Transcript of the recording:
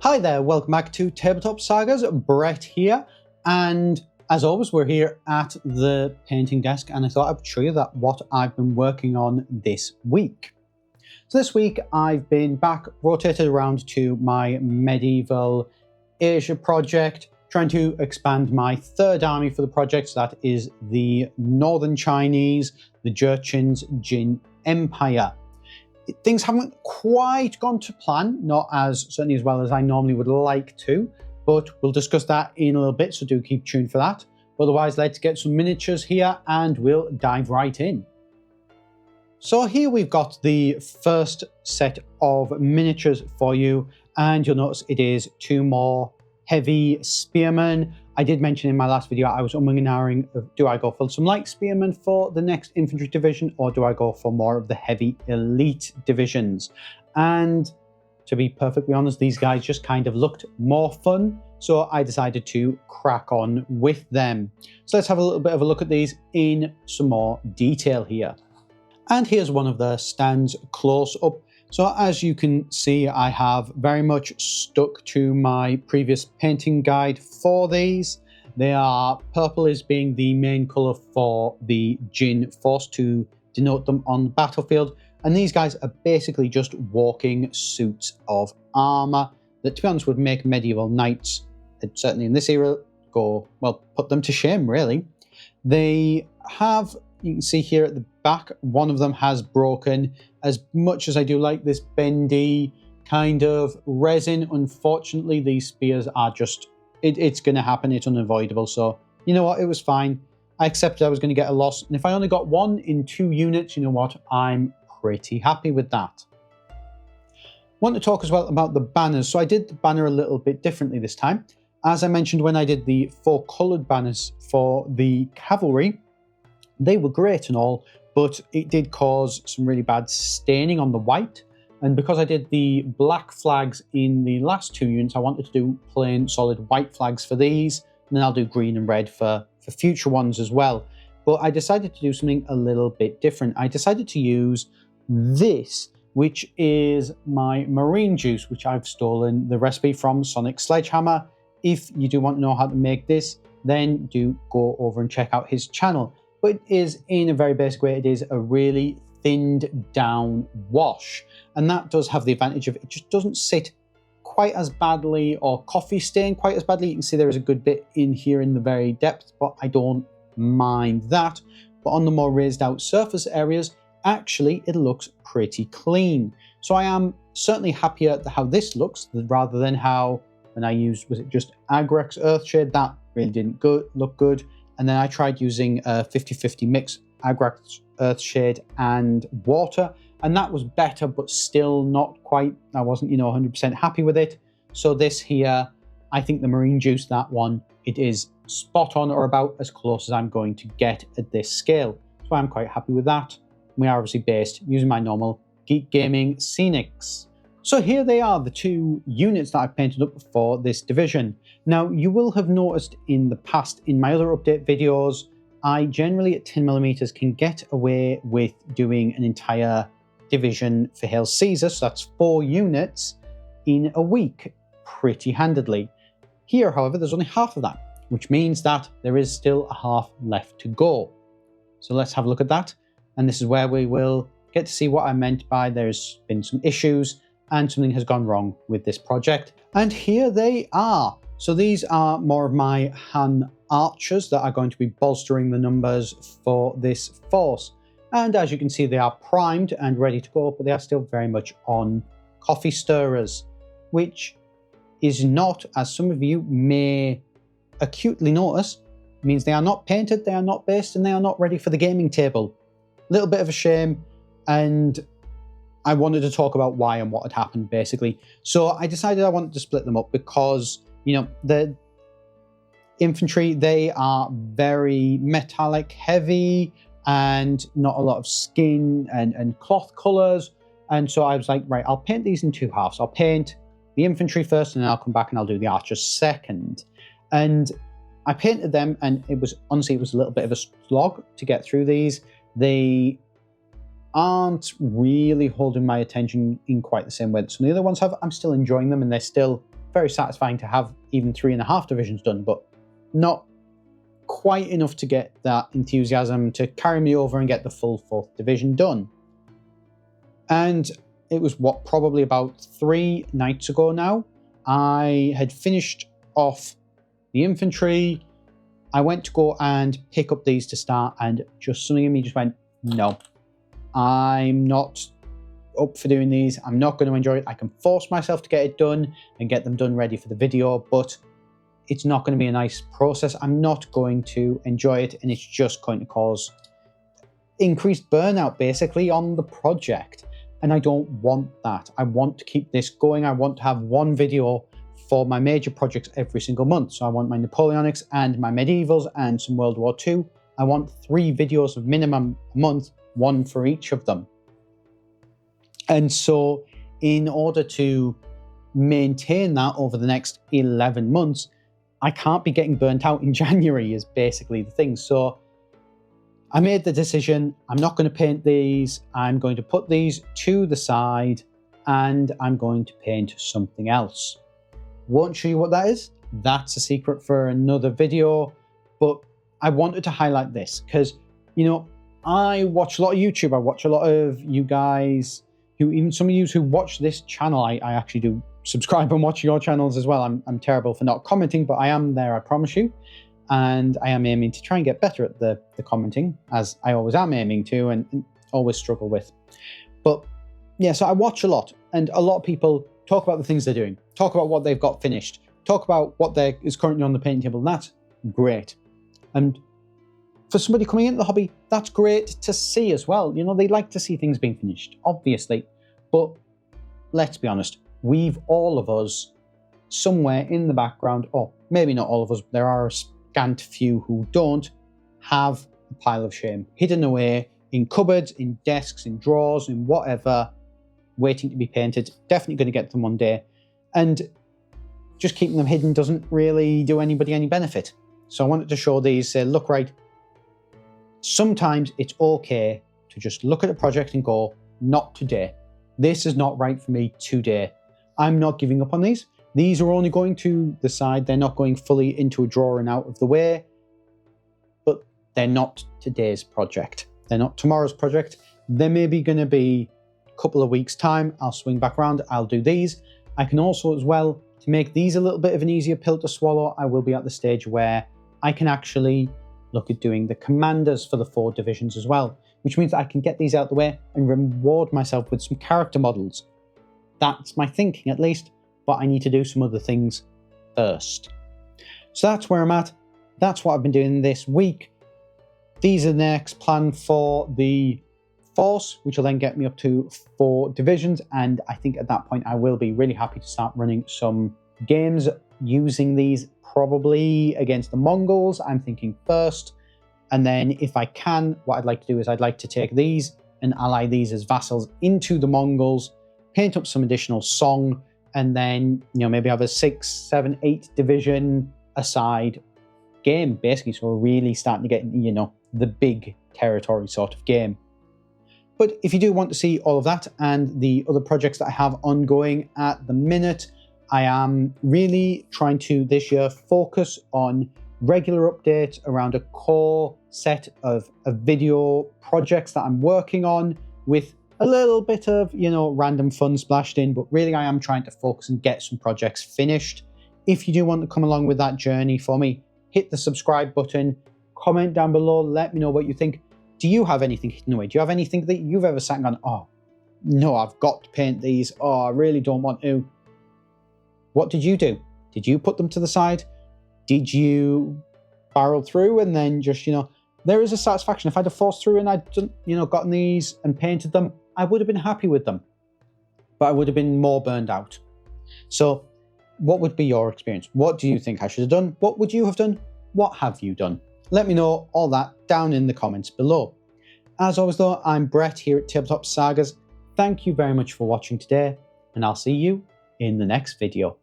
Hi there, welcome back to Tabletop Sagas. Brett here, and as always we're here at the painting desk, and I thought I'd show you what I've been working on this week. So this week I've been back, rotated around to my Medieval Asia project, trying to expand my third army for the project. So that is the Northern Chinese, the Jurchen's Jin Empire. Things haven't quite gone to plan, not as certainly as well as I normally would like to, but we'll discuss that in a little bit, so do keep tuned for that. Otherwise, let's get some miniatures here and we'll dive right in. So here we've got the first set of miniatures for you, and you'll notice it is two more heavy spearmen. I did mention in my last video I was umming and ahhing of, do I go for some light spearmen for the next infantry division, or do I go for more of the heavy elite divisions? And to be perfectly honest, these guys just kind of looked more fun, so I decided to crack on with them. So let's have a little bit of a look at these in some more detail here. And here's one of the stands close up. So as you can see, I have very much stuck to my previous painting guide for these. They are, purple as being the main colour for the Jin force to denote them on the battlefield. And these guys are basically just walking suits of armour that, to be honest, would make medieval knights, certainly in this era, go, well, put them to shame, really. They have, you can see here at the back, one of them has broken. As much as I do like this bendy kind of resin, unfortunately these spears are just, it's going to happen, it's unavoidable. So you know what, it was fine. I accepted I was going to get a loss, and if I only got one in 2 units, you know what, I'm pretty happy with that. I want to talk as well about the banners. So I did the banner a little bit differently this time. As I mentioned when I did the 4 coloured banners for the cavalry, they were great and all, but it did cause some really bad staining on the white. And because I did the black flags in the last 2 units, I wanted to do plain solid white flags for these, and then I'll do green and red for future ones as well. But I decided to do something a little bit different. I decided to use this, which is my marine juice, which I've stolen the recipe from Sonic Sledgehammer. If you do want to know how to make this, then do go over and check out his channel. But it is, in a very basic way, it is a really thinned down wash. And that does have the advantage of it just doesn't sit quite as badly or coffee stain quite as badly. You can see there is a good bit in here in the very depth, but I don't mind that. But on the more raised out surface areas, actually it looks pretty clean. So I am certainly happier at how this looks rather than how, when I used, was it just Agrex Earthshade, that really didn't look good. And then I tried using a 50-50 mix, Agrex Earthshade and water, and that was better, but still not quite, I wasn't, 100% happy with it. So this here, I think the marine juice, that one, it is spot on or about as close as I'm going to get at this scale. So I'm quite happy with that. We are obviously based using my normal Geek Gaming Scenics. So here they are, the 2 units that I've painted up for this division. Now, you will have noticed in the past, in my other update videos, I generally at 10mm can get away with doing an entire division for Hail Caesar, so that's 4 units in a week, pretty handedly. Here, however, there's only half of that, which means that there is still a half left to go. So let's have a look at that, and this is where we will get to see what I meant by there's been some issues and something has gone wrong with this project. And here they are. So these are more of my Han archers that are going to be bolstering the numbers for this force. And as you can see, they are primed and ready to go, but they are still very much on coffee stirrers, which is not, as some of you may acutely notice, means they are not painted, they are not based, and they are not ready for the gaming table. A little bit of a shame, and I wanted to talk about why and what had happened, basically. So I decided I wanted to split them up because, the infantry, they are very metallic heavy and not a lot of skin and cloth colors. And so I was like, right, I'll paint these in 2 halves. I'll paint the infantry first, and then I'll come back and I'll do the archers second. And I painted them, and it was, honestly, it was a little bit of a slog to get through these. They aren't really holding my attention in quite the same way that some of the other ones have. I'm still enjoying them, and they're still very satisfying to have even 3.5 divisions done, but not quite enough to get that enthusiasm to carry me over and get the full 4th division done. And it was probably about 3 nights ago now, I had finished off the infantry. I went to go and pick up these to start, and just something in me just went, no, I'm not up for doing these. I'm not going to enjoy it. I can force myself to get it done and get them done ready for the video, but it's not going to be a nice process. I'm not going to enjoy it, and it's just going to cause increased burnout basically on the project. And I don't want that. I want to keep this going. I want to have one video for my major projects every single month. So I want my Napoleonics and my Medievals and some World War II. I want 3 videos of minimum a month, 1 for each of them. And so in order to maintain that over the next 11 months, I can't be getting burnt out in January is basically the thing. So I made the decision, I'm not going to paint these. I'm going to put these to the side and I'm going to paint something else. Won't show you what that is. That's a secret for another video, but I wanted to highlight this because, you know, I watch a lot of YouTube. I watch a lot of you guys even some of you who watch this channel, I actually do subscribe and watch your channels as well. I'm terrible for not commenting, but I am there, I promise you. And I am aiming to try and get better at the commenting, as I always am aiming to and always struggle with. But yeah, so I watch a lot, and a lot of people talk about the things they're doing, talk about what they've got finished, talk about what is currently on the painting table, and that's great. And for somebody coming into the hobby, that's great to see as well. You know, they like to see things being finished, obviously. But let's be honest, all of us, somewhere in the background, or maybe not all of us, there are a scant few who don't, have a pile of shame hidden away in cupboards, in desks, in drawers, in whatever, waiting to be painted. Definitely going to get them one day. And just keeping them hidden doesn't really do anybody any benefit. So I wanted to show these, say, look, right, sometimes it's okay to just look at a project and go, not today. This is not right for me today. I'm not giving up on these. These are only going to the side. They're not going fully into a drawer and out of the way. But they're not today's project. They're not tomorrow's project. There may be going to be a couple of weeks' time. I'll swing back around. I'll do these. I can also, as well, to make these a little bit of an easier pill to swallow, I will be at the stage where I can actually look at doing the commanders for the 4 divisions as well, which means that I can get these out the way and reward myself with some character models. That's my thinking, at least, but I need to do some other things first. So that's where I'm at. That's what I've been doing this week. These are the next plan for the force, which will then get me up to 4 divisions, and I think at that point I will be really happy to start running some games using these, probably against the Mongols, I'm thinking first. And then if I can, what I'd like to do is I'd like to take these and ally these as vassals into the Mongols, paint up some additional song, and then, you know, maybe have a 6, 7, 8 division aside game, basically. So we're really starting to get, you know, the big territory sort of game. But if you do want to see all of that and the other projects that I have ongoing at the minute, I am really trying to this year focus on regular updates around a core set of video projects that I'm working on, with a little bit of, you know, random fun splashed in, but really I am trying to focus and get some projects finished. If you do want to come along with that journey for me, hit the subscribe button, comment down below, let me know what you think. Do you have anything hidden away? Do you have anything that you've ever sat and gone, oh, no, I've got to paint these, oh, I really don't want to? What did you do? Did you put them to the side? Did you barrel through and then just, you know, there is a satisfaction. If I'd have forced through and I'd, you know, gotten these and painted them, I would have been happy with them, but I would have been more burned out. So what would be your experience? What do you think I should have done? What would you have done? What have you done? Let me know all that down in the comments below. As always though, I'm Brett here at Tabletop Sagas. Thank you very much for watching today, and I'll see you in the next video.